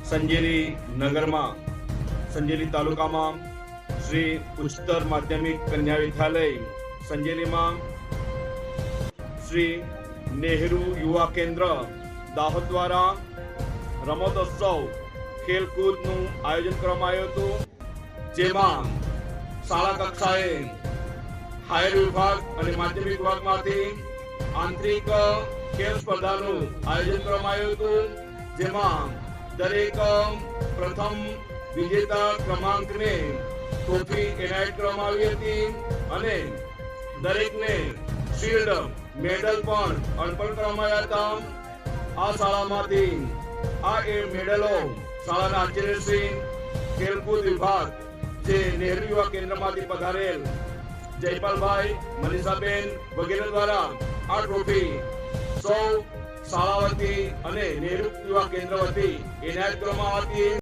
સંજેલી નગરમાં સંજેલી તાલુકામાં શ્રી ઉચ્ચતર માધ્યમિક કન્યા વિદ્યાલય સંજેલીમાં શ્રી નહેરુ યુવા કેન્દ્ર દાહોદ દ્વારા રમતોત્સવ ખેલકૂદનું આયોજન કરવામાં આવ્યું હતું, જેમાં શાળા કક્ષાએ હાયર વિભાગ અને માધ્યમિક વિભાગમાંથી આંતરિક ખેલ સ્પર્ધાનું આયોજન કરવામાં આવ્યું હતું, જેમાં દરેક પ્રથમ વિજેતા ક્રમાંકને ટ્રોફી એનાયત કરવામાં આવી હતી અને દરેકને શિલ્ડ મેડલ પણ અર્પણ કરવામાં આવ્યા હતા. આ શાળામાંથી આ મેડલો શાળાના આચાર્યશ્રી, ખેલકૂદ વિભાગ જે નહેરુ યુવા કેન્દ્રમાંથી પધારેલ જયપાલભાઈ, મનીષાબેન વગેરે દ્વારા આ ટ્રોફી સૌ શાળા વતી અને નહેરુ યુવા કેન્દ્ર વતી એનાયત કરવામાં આવી હતી.